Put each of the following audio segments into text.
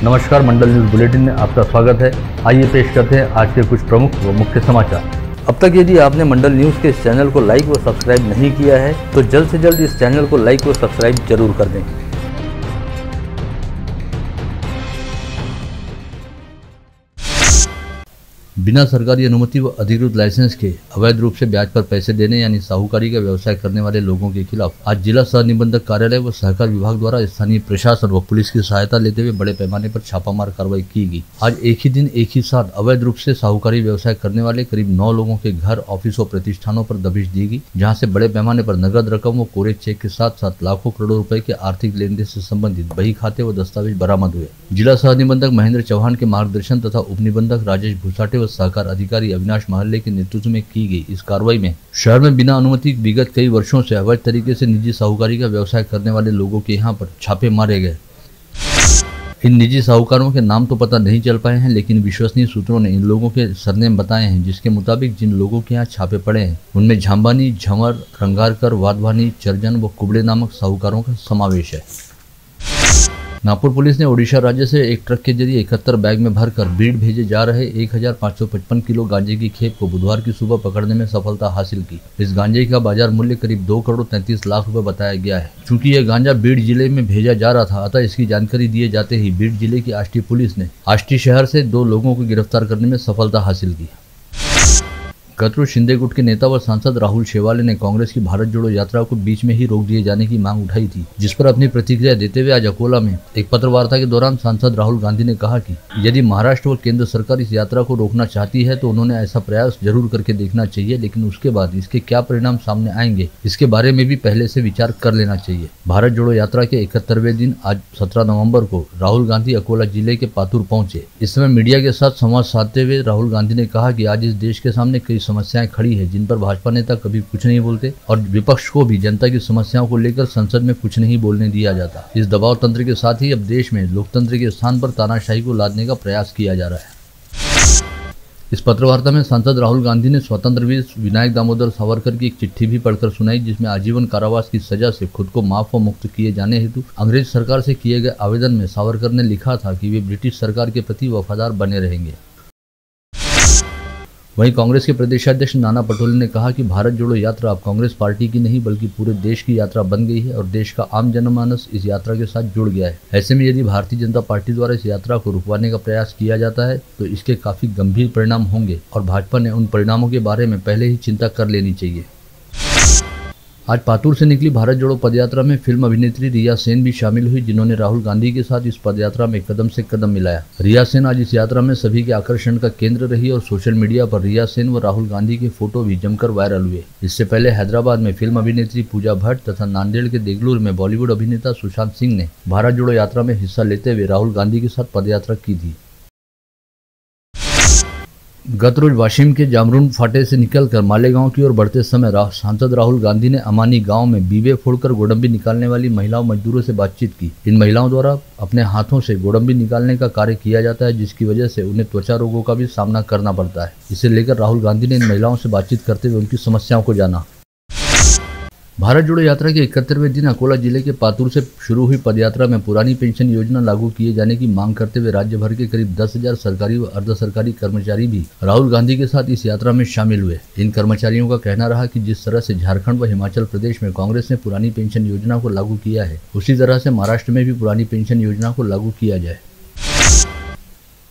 नमस्कार, मंडल news bulletin में आपका स्वागत है। आइए पेश करते हैं आज के कुछ प्रमुख व मुख्य समाचार। अब तक यदि आपने मंडल न्यूज के इस चैनल को लाइक व सब्सक्राइब नहीं किया है तो जल्द से जल्द इस चैनल को लाइक व सब्सक्राइब जरूर कर दें। बिना सरकारी अनुमति व अधिकृत लाइसेंस के अवैध रूप से ब्याज पर पैसे देने यानी साहूकारी का व्यवसाय करने वाले लोगों के खिलाफ आज जिला सह निबंधक कार्यालय व सहकार विभाग द्वारा स्थानीय प्रशासन व पुलिस की सहायता लेते हुए बड़े पैमाने पर छापामार कार्रवाई की गई। आज एक ही दिन एक ही साथ अवैध रूप से साहूकारी व्यवसाय करने वाले करीब 9 लोगों के घर, ऑफिस व प्रतिष्ठानों पर दबिश दी गई, जहाँ से बड़े पैमाने पर नगद रकम व कोरे चेक के साथ साथ लाखों करोड़ों रुपए के आर्थिक लेन देन से संबंधित बही खाते व दस्तावेज बरामद हुए। जिला सह निबंधक महेंद्र चौहान के मार्गदर्शन तथा उप निबंधक राजेश भूसाटे व सहकार अधिकारी अविनाश महल्ले के नेतृत्व में की गई इस कार्रवाई में शहर में बिना अनुमति विगत कई वर्षों से अवैध तरीके से निजी साहूकारी का व्यवसाय करने वाले लोगों के यहां पर छापे मारे गए। इन निजी साहूकारों के नाम तो पता नहीं चल पाए हैं, लेकिन विश्वसनीय सूत्रों ने इन लोगों के सरनेम बताए हैं, जिसके मुताबिक जिन लोगों के यहाँ छापे पड़े हैं उनमें झांबानी, झंवर, रंगारकर, वाधवानी, चरजन व कुबड़े नामक साहूकारों का समावेश है। नागपुर पुलिस ने ओडिशा राज्य से एक ट्रक के जरिए 71 बैग में भरकर बीड़ भेजे जा रहे 1555 किलो गांजे की खेप को बुधवार की सुबह पकड़ने में सफलता हासिल की। इस गांजे का बाजार मूल्य करीब 2 करोड़ 33 लाख रुपए बताया गया है। चूंकि यह गांजा बीड़ जिले में भेजा जा रहा था, अतः इसकी जानकारी दिए जाते ही बीड़ जिले की आष्टी पुलिस ने आष्टी शहर से 2 लोगों को गिरफ्तार करने में सफलता हासिल की। गतरोज शिंदे गुट के नेता व सांसद राहुल शेवाले ने कांग्रेस की भारत जोड़ो यात्रा को बीच में ही रोक दिए जाने की मांग उठाई थी, जिस पर अपनी प्रतिक्रिया देते हुए आज अकोला में एक पत्रवार्ता के दौरान सांसद राहुल गांधी ने कहा कि यदि महाराष्ट्र व केंद्र सरकार इस यात्रा को रोकना चाहती है तो उन्होंने ऐसा प्रयास जरूर करके देखना चाहिए, लेकिन उसके बाद इसके क्या परिणाम सामने आएंगे इसके बारे में भी पहले से विचार कर लेना चाहिए। भारत जोड़ो यात्रा के 71वें दिन आज 17 नवम्बर को राहुल गांधी अकोला जिले के पातुर पहुंचे। इस समय मीडिया के साथ संवाद साधते हुए राहुल गांधी ने कहा कि आज इस देश के सामने कई समस्याएं खड़ी है, जिन पर भाजपा नेता कभी कुछ नहीं बोलते और विपक्ष को भी जनता की समस्याओं को लेकर संसद में कुछ नहीं बोलने दिया जाता। इस दबाव तंत्र के साथ ही अब देश में लोकतंत्र के स्थान पर तानाशाही को लादने का प्रयास किया जा रहा है। इस पत्रवार्ता में सांसद राहुल गांधी ने स्वतंत्र वीर विनायक दामोदर सावरकर की एक चिट्ठी भी पढ़कर सुनाई, जिसमें आजीवन कारावास की सजा से खुद को माफ व मुक्त किए जाने हेतु अंग्रेज सरकार से किए गए आवेदन में सावरकर ने लिखा था कि वे ब्रिटिश सरकार के प्रति वफादार बने रहेंगे। वहीं कांग्रेस के प्रदेशाध्यक्ष नाना पटोले ने कहा कि भारत जोड़ो यात्रा अब कांग्रेस पार्टी की नहीं बल्कि पूरे देश की यात्रा बन गई है और देश का आम जनमानस इस यात्रा के साथ जुड़ गया है। ऐसे में यदि भारतीय जनता पार्टी द्वारा इस यात्रा को रुकवाने का प्रयास किया जाता है तो इसके काफी गंभीर परिणाम होंगे और भाजपा ने उन परिणामों के बारे में पहले ही चिंता कर लेनी चाहिए। आज पातुर से निकली भारत जोड़ो पदयात्रा में फिल्म अभिनेत्री रिया सेन भी शामिल हुई, जिन्होंने राहुल गांधी के साथ इस पदयात्रा में कदम से कदम मिलाया। रिया सेन आज इस यात्रा में सभी के आकर्षण का केंद्र रही और सोशल मीडिया पर रिया सेन व राहुल गांधी के फोटो भी जमकर वायरल हुए। इससे पहले हैदराबाद में फिल्म अभिनेत्री पूजा भट्ट तथा नांदेड़ के देगलूर में बॉलीवुड अभिनेता सुशांत सिंह ने भारत जोड़ो यात्रा में हिस्सा लेते हुए राहुल गांधी के साथ पदयात्रा की थी। गतरोज वाशिम के जामरून फाटे से निकलकर मालेगांव की ओर बढ़ते समय सांसद राहुल गांधी ने अमानी गांव में बीबे फोड़कर गोडंबी निकालने वाली महिलाओं मजदूरों से बातचीत की। इन महिलाओं द्वारा अपने हाथों से गोडंबी निकालने का कार्य किया जाता है, जिसकी वजह से उन्हें त्वचा रोगों का भी सामना करना पड़ता है। इसे लेकर राहुल गांधी ने इन महिलाओं से बातचीत करते हुए उनकी समस्याओं को जाना। भारत जोड़ो यात्रा के 71वें दिन अकोला जिले के पातुर से शुरू हुई पदयात्रा में पुरानी पेंशन योजना लागू किए जाने की मांग करते हुए राज्य भर के करीब 10,000 सरकारी व अर्ध सरकारी कर्मचारी भी राहुल गांधी के साथ इस यात्रा में शामिल हुए। इन कर्मचारियों का कहना रहा कि जिस तरह से झारखंड व हिमाचल प्रदेश में कांग्रेस ने पुरानी पेंशन योजना को लागू किया है, उसी तरह से महाराष्ट्र में भी पुरानी पेंशन योजना को लागू किया जाए।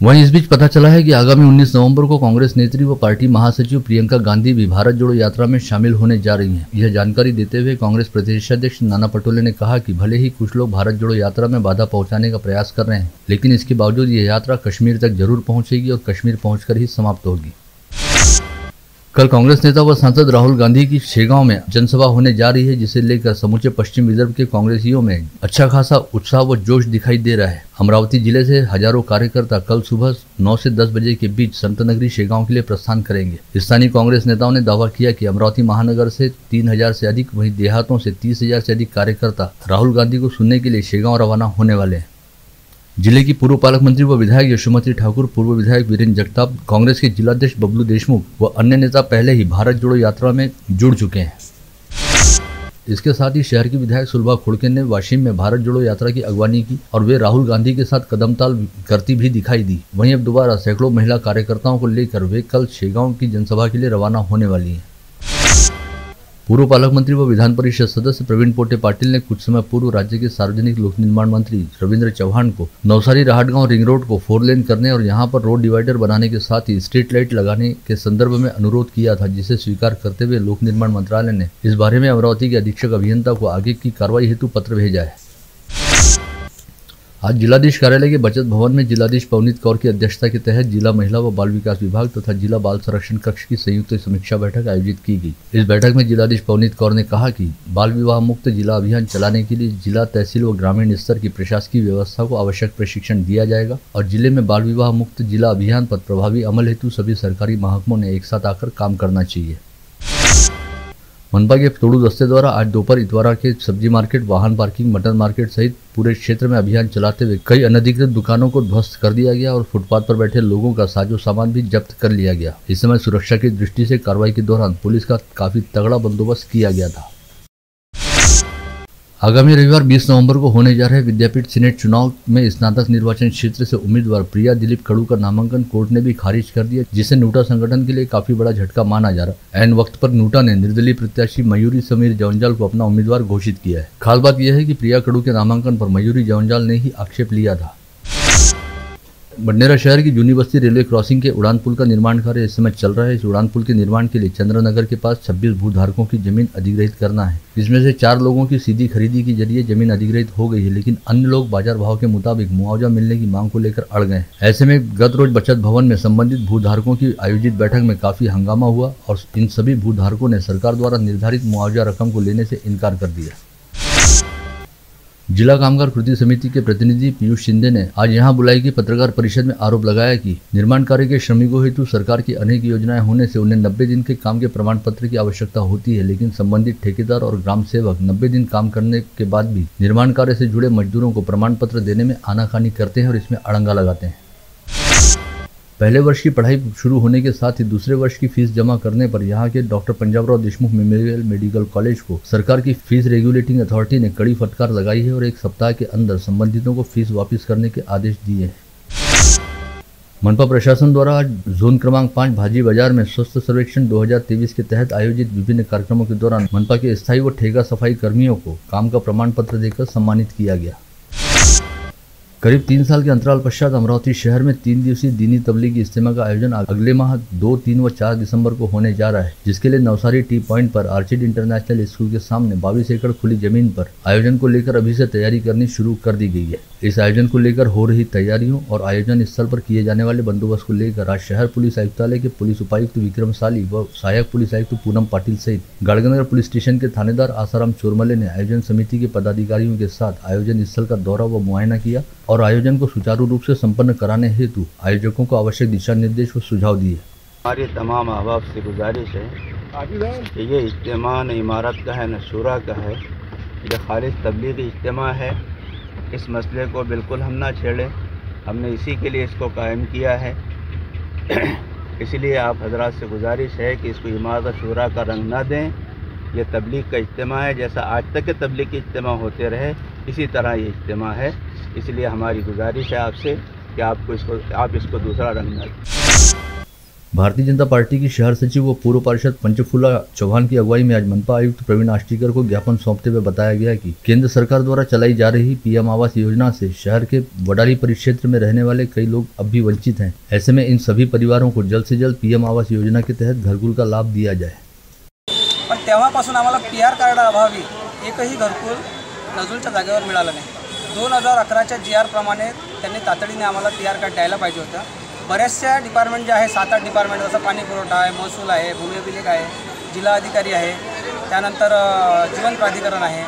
वहीं इस बीच पता चला है कि आगामी 19 नवंबर को कांग्रेस नेत्री व पार्टी महासचिव प्रियंका गांधी भी भारत जोड़ो यात्रा में शामिल होने जा रही हैं। यह जानकारी देते हुए कांग्रेस प्रदेशाध्यक्ष नाना पटोले ने कहा कि भले ही कुछ लोग भारत जोड़ो यात्रा में बाधा पहुंचाने का प्रयास कर रहे हैं, लेकिन इसके बावजूद यह यात्रा कश्मीर तक जरूर पहुंचेगी और कश्मीर पहुंचकर ही समाप्त होगी। कल कांग्रेस नेता व सांसद राहुल गांधी की शेगांव में जनसभा होने जा रही है, जिसे लेकर समूचे पश्चिम विदर्भ के कांग्रेसियों में अच्छा खासा उत्साह व जोश दिखाई दे रहा है। अमरावती जिले से हजारों कार्यकर्ता कल सुबह 9 से 10 बजे के बीच संतनगरी शेगांव के लिए प्रस्थान करेंगे। स्थानीय कांग्रेस नेताओं ने दावा किया कि अमरावती महानगर से 3,000 से अधिक, वहीं देहातों से 30,000 से अधिक कार्यकर्ता राहुल गांधी को सुनने के लिए शेगांव रवाना होने वाले हैं। जिले की पूर्व पालक मंत्री व विधायक यशोमती ठाकुर, पूर्व विधायक वीरेंद्र जगताप, कांग्रेस के जिलाध्यक्ष बबलू देशमुख व अन्य नेता पहले ही भारत जोड़ो यात्रा में जुड़ चुके हैं। इसके साथ ही शहर की विधायक सुलभा खुड़के ने वाशिम में भारत जोड़ो यात्रा की अगवानी की और वे राहुल गांधी के साथ कदमताल करती भी दिखाई दी। वहीं अब दोबारा सैकड़ों महिला कार्यकर्ताओं को लेकर वे कल शेगांव की जनसभा के लिए रवाना होने वाली हैं। पूर्व पालक मंत्री व विधान परिषद सदस्य प्रवीण पोटे पाटिल ने कुछ समय पूर्व राज्य के सार्वजनिक लोक निर्माण मंत्री रविंद्र चौहान को नवसारी राहटगांव रिंग रोड को 4 लेन करने और यहां पर रोड डिवाइडर बनाने के साथ ही स्ट्रीट लाइट लगाने के संदर्भ में अनुरोध किया था, जिसे स्वीकार करते हुए लोक निर्माण मंत्रालय ने इस बारे में अमरावती के अधीक्षक अभियंता को आगे की कार्रवाई हेतु पत्र भेजा है। आज जिलाधीश कार्यालय के बचत भवन में जिलाधीश पवनीत कौर की अध्यक्षता के तहत जिला महिला व बाल विकास विभाग तथा जिला बाल संरक्षण कक्ष की संयुक्त समीक्षा बैठक आयोजित की गई। इस बैठक में जिलाधीश पवनीत कौर ने कहा कि बाल विवाह मुक्त जिला अभियान चलाने के लिए जिला, तहसील व ग्रामीण स्तर की प्रशासकीय व्यवस्था को आवश्यक प्रशिक्षण दिया जाएगा और जिले में बाल विवाह मुक्त जिला अभियान पर प्रभावी अमल हेतु सभी सरकारी महकमों ने एक साथ आकर काम करना चाहिए। मनपा के तोड़ू दस्ते द्वारा आज दोपहर इतवारा के सब्जी मार्केट, वाहन पार्किंग, मटन मार्केट सहित पूरे क्षेत्र में अभियान चलाते हुए कई अनधिकृत दुकानों को ध्वस्त कर दिया गया और फुटपाथ पर बैठे लोगों का साजो सामान भी जब्त कर लिया गया। इस समय सुरक्षा की दृष्टि से कार्रवाई के दौरान पुलिस का काफी तगड़ा बंदोबस्त किया गया था। आगामी रविवार 20 नवंबर को होने जा रहे विद्यापीठ सीनेट चुनाव में स्नातक निर्वाचन क्षेत्र से उम्मीदवार प्रिया दिलीप कड़ू का नामांकन कोर्ट ने भी खारिज कर दिया, जिसे नूटा संगठन के लिए काफी बड़ा झटका माना जा रहा है। ऐन वक्त पर नूटा ने निर्दलीय प्रत्याशी मयूरी समीर जौंजाल को अपना उम्मीदवार घोषित किया है। खास बात यह है कि प्रिया कड़ू के नामांकन पर मयूरी जौंजाल ने ही आक्षेप लिया था। बडनेरा शहर की जूनी बस्ती रेलवे क्रॉसिंग के उड़ान पुल का निर्माण कार्य इस समय चल रहा है। इस उड़ान पुल के निर्माण के लिए चंद्रनगर के पास 26 भूधारकों की जमीन अधिग्रहित करना है। इसमें से 4 लोगों की सीधी खरीदी के जरिए जमीन अधिग्रहित हो गई है, लेकिन अन्य लोग बाजार भाव के मुताबिक मुआवजा मिलने की मांग को लेकर अड़ गए। ऐसे में गत रोज बचत भवन में संबंधित भूधारकों की आयोजित बैठक में काफी हंगामा हुआ और इन सभी भूधारकों ने सरकार द्वारा निर्धारित मुआवजा रकम को लेने से इनकार कर दिया। जिला कामगार कृति समिति के प्रतिनिधि पीयूष शिंदे ने आज यहां बुलाई गई पत्रकार परिषद में आरोप लगाया कि निर्माण कार्य के श्रमिकों हेतु सरकार की अनेक योजनाएं होने से उन्हें 90 दिन के काम के प्रमाण पत्र की आवश्यकता होती है, लेकिन संबंधित ठेकेदार और ग्राम सेवक 90 दिन काम करने के बाद भी निर्माण कार्य से जुड़े मजदूरों को प्रमाण पत्र देने में आनाकानी करते हैं और इसमें अड़ंगा लगाते हैं। पहले वर्ष की पढ़ाई शुरू होने के साथ ही दूसरे वर्ष की फीस जमा करने पर यहां के doctor Panjabrao Deshmukh memorial medical college को सरकार की फीस रेगुलेटिंग अथॉरिटी ने कड़ी फटकार लगाई है और 1 सप्ताह के अंदर संबंधितों को फीस वापस करने के आदेश दिए हैं। मनपा प्रशासन द्वारा आज जोन क्रमांक 5 भाजी बाजार में स्वच्छ सर्वेक्षण 2023 के तहत आयोजित विभिन्न कार्यक्रमों के दौरान मनपा के स्थायी व ठेका सफाई कर्मियों को काम का प्रमाण पत्र देकर सम्मानित किया गया। करीब 3 साल के अंतराल पश्चात अमरावती शहर में 3 दिवसीय दीनी तबलीगी इज्तिमा का आयोजन अगले माह 2, 3 व 4 दिसंबर को होने जा रहा है, जिसके लिए नवसारी टी पॉइंट पर आर्चिड इंटरनेशनल स्कूल के सामने 22 एकड़ खुली जमीन पर आयोजन को लेकर अभी से तैयारी करनी शुरू कर दी गई है। इस आयोजन को लेकर हो रही तैयारियों और आयोजन स्थल पर किए जाने वाले बंदोबस्त को लेकर आज शहर पुलिस आयुक्तालय के पुलिस उपायुक्त विक्रम साली व सहायक पुलिस आयुक्त पूनम पाटिल सहित गाड़गनगर पुलिस स्टेशन के थानेदार आसाराम चोरमले ने आयोजन समिति के पदाधिकारियों के साथ आयोजन स्थल का दौरा व मुआयना किया और आयोजन को सुचारू रूप से संपन्न कराने हेतु आयोजकों को आवश्यक दिशा निर्देश व सुझाव दिए। हमारी तमाम अहबाब से गुजारिश है कि ये इज्तिमा न इमारत का है न शूरा का है, ये खालिस तबलीगी इज्तिमा है। इस मसले को बिल्कुल हम ना छेड़ें, हमने इसी के लिए इसको कायम किया है। इसलिए आप हजरात से गुजारिश है कि इसको इमारत शूरा का रंग ना दें। ये तबलीग का इज्तिमा है, जैसा आज तक के तबलीग के इज्तिमा होते रहे इसी तरह ये इज्तिमा है। इसलिए हमारी गुजारिश है आपसे कि आप इसको दूसरा रंग न दें। भारतीय जनता पार्टी की शहर सचिव व पूर्व पार्षद पंचफूला चौहान की अगुवाई में आज मनपा आयुक्त प्रवीण आष्टीकर को ज्ञापन सौंपते हुए बताया गया कि केंद्र सरकार द्वारा चलाई जा रही पीएम आवास योजना से शहर के वडाली परिक्षेत्र में रहने वाले कई लोग अब भी वंचित हैं। ऐसे में इन सभी परिवारों को जल्द से जल्द पीएम आवास योजना के तहत घरकुल का लाभ दिया जाए। पण तेव्हापासून आम्हाला पीआर कार्ड अभावी एकही घरकुल नजूलच्या जागेवर मिळालं नाही। 2011च्या GR प्रमाणे त्यांनी तातडीने आम्हाला पीआर कार्ड द्यायला पाहिजे होतं। बऱ्याचशा डिपार्टमेंट जे आहे 7-8 डिपार्टमेंट जसं पाणी पुरवठा आहे, महसूल आहे, भूमी अभिलेख आहे, जिल्हा अधिकारी आहे, त्यानंतर जीवन प्राधिकरण आहे,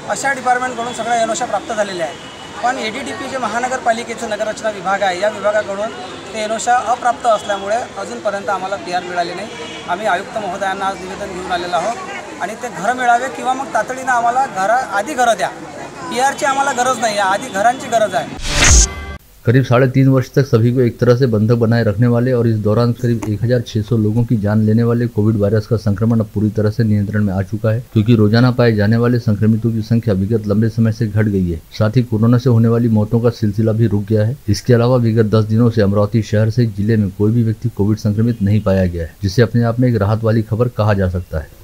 अशा डिपार्टमेंटकडून सगळ्या एनओशा प्राप्त झालेल्या आहेत। पण ADDP जे महानगरपालिकेचं नगररचना विभाग आहे या विभागाकडून ते एनओशा अप्राप्त असल्यामुळे अजूनपर्यंत आम्हाला पीआर मिळाले नाही। आम्ही आयुक्त महोदयांना आज निवेदन घेऊन आलेलो आहोत आणि ते घर मिळावे किंवा मग तातडीने आम्हाला आधी घरं द्या। पीआरची आम्हाला गरज नाही आहे, आधी घरांची गरज आहे। करीब 3.5 वर्ष तक सभी को एक तरह से बंधक बनाए रखने वाले और इस दौरान करीब 1600 लोगों की जान लेने वाले कोविड वायरस का संक्रमण अब पूरी तरह से नियंत्रण में आ चुका है, क्योंकि रोजाना पाए जाने वाले संक्रमितों की संख्या विगत लंबे समय से घट गई है। साथ ही कोरोना से होने वाली मौतों का सिलसिला भी रुक गया है। इसके अलावा विगत 10 दिनों से अमरावती शहर से जिले में कोई भी व्यक्ति कोविड संक्रमित नहीं पाया गया है, जिसे अपने आप में एक राहत वाली खबर कहा जा सकता है।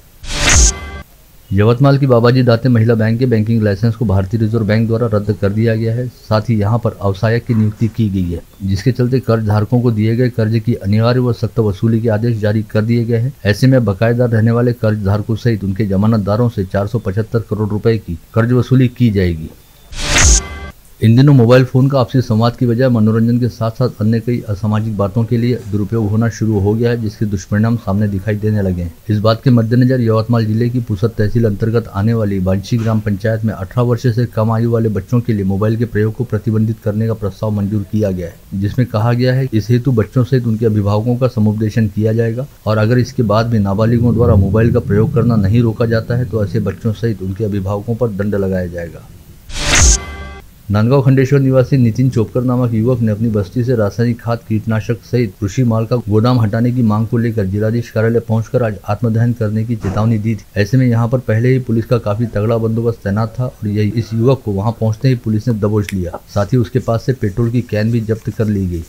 यवतमाल की बाबाजी दाते महिला बैंक के बैंकिंग लाइसेंस को भारतीय रिजर्व बैंक द्वारा रद्द कर दिया गया है। साथ ही यहां पर अवसायक की नियुक्ति की गई है, जिसके चलते कर्ज धारकों को दिए गए कर्ज की अनिवार्य व सख्त वसूली के आदेश जारी कर दिए गए हैं। ऐसे में बकायेदार रहने वाले कर्ज धारकों सहित उनके जमानतदारों से 475 करोड़ रुपए की कर्ज वसूली की जाएगी। इन दिनों मोबाइल फोन का आपसी संवाद की बजाय मनोरंजन के साथ साथ अन्य कई असामाजिक बातों के लिए दुरुपयोग होना शुरू हो गया है, जिसके दुष्परिणाम सामने दिखाई देने लगे हैं। इस बात के मद्देनजर यवतमाल जिले की पुसद तहसील अंतर्गत आने वाली बांछी ग्राम पंचायत में 18 वर्ष से कम आयु वाले बच्चों के लिए मोबाइल के प्रयोग को प्रतिबंधित करने का प्रस्ताव मंजूर किया गया है, जिसमें कहा गया है इस हेतु बच्चों सहित उनके अभिभावकों का समुपदेशन किया जाएगा और अगर इसके बाद भी नाबालिगों द्वारा मोबाइल का प्रयोग करना नहीं रोका जाता है तो ऐसे बच्चों सहित उनके अभिभावकों पर दंड लगाया जाएगा। नांदगांव खंडेश्वर निवासी नितिन चोपकर नामक युवक ने अपनी बस्ती से रासायनिक खाद कीटनाशक सहित कृषि माल का गोदाम हटाने की मांग को लेकर जिलाधीश कार्यालय पहुंचकर आज आत्मदहन करने की चेतावनी दी थी। ऐसे में यहां पर पहले ही पुलिस का काफी तगड़ा बंदोबस्त तैनात था और इस युवक को वहां पहुंचते ही पुलिस ने दबोच लिया। साथ ही उसके पास से पेट्रोल की कैन भी जब्त कर ली गई।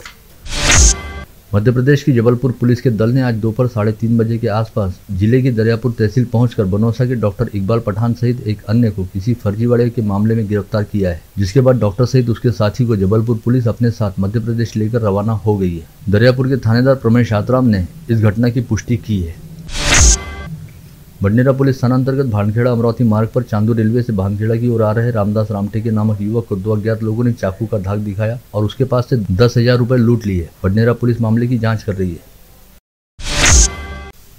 मध्य प्रदेश की जबलपुर पुलिस के दल ने आज दोपहर 3:30 बजे के आसपास जिले की दरियापुर तहसील पहुंचकर बनौसा के डॉक्टर इकबाल पठान सहित एक अन्य को किसी फर्जीवाड़े के मामले में गिरफ्तार किया है, जिसके बाद डॉक्टर सहित उसके साथी को जबलपुर पुलिस अपने साथ मध्य प्रदेश लेकर रवाना हो गई है। दरियापुर के थानेदार प्रमेश आतराम ने इस घटना की पुष्टि की है। बडनेरा पुलिस थाना अंतर्गत भानखेड़ा अमरावती मार्ग पर चांदू रेलवे से भानखेड़ा की ओर आ रहे रामदास रामटेके नामक युवक को 2 अज्ञात लोगों ने चाकू का धाक दिखाया और उसके पास से 10,000 रुपए लूट लिए। बडनेरा पुलिस मामले की जांच कर रही है।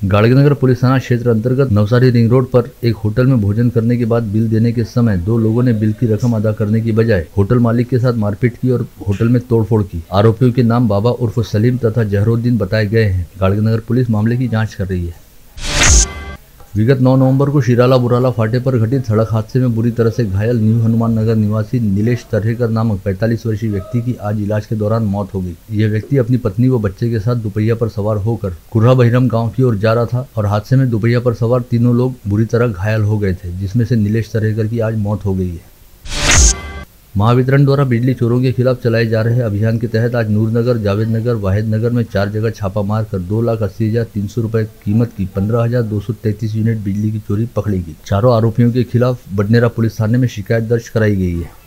गाड़गीनगर पुलिस थाना क्षेत्र अंतर्गत नवसारी रिंग रोड पर एक होटल में भोजन करने के बाद बिल देने के समय 2 लोगों ने बिल की रकम अदा करने की बजाय होटल मालिक के साथ मारपीट की और होटल में तोड़फोड़ की। आरोपियों के नाम बाबा उर्फ सलीम तथा जहरुद्दीन बताए गए हैं। गाड़गीनगर पुलिस मामले की जाँच कर रही है। विगत 9 नवंबर को शिराला बुराला फाटे पर घटित सड़क हादसे में बुरी तरह से घायल न्यू हनुमान नगर निवासी नीलेश तर्रेकर नामक 45 वर्षीय व्यक्ति की आज इलाज के दौरान मौत हो गई। यह व्यक्ति अपनी पत्नी व बच्चे के साथ दुपहिया पर सवार होकर कुर्रा बहिरम गांव की ओर जा रहा था और हादसे में दुपहिया पर सवार 3 लोग बुरी तरह घायल हो गए थे, जिसमें से नीलेश तर्रेकर की आज मौत हो गई है। महावितरण द्वारा बिजली चोरों के खिलाफ चलाए जा रहे अभियान के तहत आज नूरनगर, जावेदनगर, वाहिदनगर में 4 जगह छापा मारकर 2,80,300 रुपए कीमत की 15,233 यूनिट बिजली की चोरी पकड़ी गई। चारों आरोपियों के खिलाफ बडनेरा पुलिस थाने में शिकायत दर्ज कराई गई है।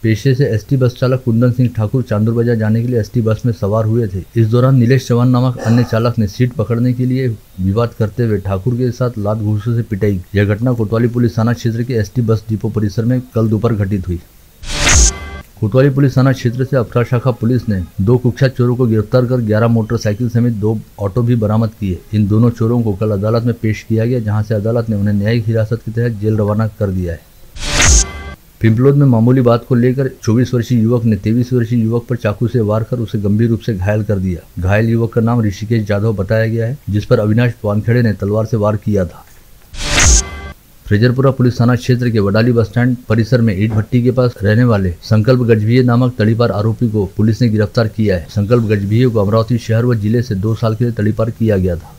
पेशे से एसटी बस चालक कुंदन सिंह ठाकुर चांदुर बाजार जाने के लिए एसटी बस में सवार हुए थे। इस दौरान नीलेश चौहान नामक अन्य चालक ने सीट पकड़ने के लिए विवाद करते हुए ठाकुर के साथ लात घूंसों से पिटाई। यह घटना कोतवाली पुलिस थाना क्षेत्र के एसटी बस डिपो परिसर में कल दोपहर घटित हुई। कोतवाली पुलिस थाना क्षेत्र से अपराध शाखा पुलिस ने 2 कुख्यात चोरों को गिरफ्तार कर 11 मोटरसाइकिल समेत 2 ऑटो भी बरामद किए। इन दोनों चोरों को कल अदालत में पेश किया गया, जहां से अदालत ने उन्हें न्यायिक हिरासत के तहत जेल रवाना कर दिया है। पिंपलोद में मामूली बात को लेकर 24 वर्षीय युवक ने 23 वर्षीय युवक पर चाकू से वार कर उसे गंभीर रूप से घायल कर दिया। घायल युवक का नाम ऋषिकेश जाधव बताया गया है, जिस पर अविनाश वानखेड़े ने तलवार से वार किया था। फ्रेजरपुरा पुलिस थाना क्षेत्र के वडाली बस स्टैंड परिसर में ईट भट्टी के पास रहने वाले संकल्प गजभिये नामक तड़ीपार आरोपी को पुलिस ने गिरफ्तार किया है। संकल्प गजभिये को अमरावती शहर व जिले से 2 साल के लिए तड़ीपार किया गया था।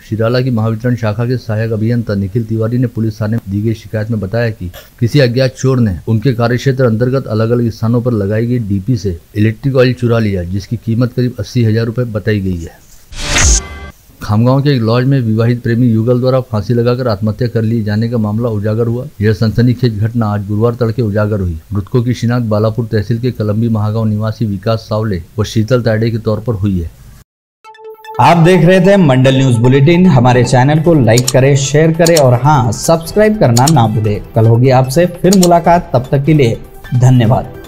शिराला की महावितरण शाखा के सहायक अभियंता निखिल तिवारी ने पुलिस थाने में दी गई शिकायत में बताया कि किसी अज्ञात चोर ने उनके कार्यक्षेत्र अंतर्गत अलग अलग स्थानों पर लगाई गई डीपी से इलेक्ट्रिक ऑयल चुरा लिया, जिसकी कीमत करीब 80,000 रुपए बताई गई है। खामगांव के एक लॉज में विवाहित प्रेमी युगल द्वारा फांसी लगाकर आत्महत्या कर लिए जाने का मामला उजागर हुआ। यह सनसनीखेज घटना आज गुरुवार तड़के उजागर हुई। मृतकों की शिनाख्त बालापुर तहसील के कलम्बी महागांव निवासी विकास सावले व शीतल तायडे के तौर पर हुई है। आप देख रहे थे मंडल न्यूज बुलेटिन। हमारे चैनल को लाइक करें, शेयर करें और हाँ, सब्सक्राइब करना ना भूलें। कल होगी आपसे फिर मुलाकात, तब तक के लिए धन्यवाद।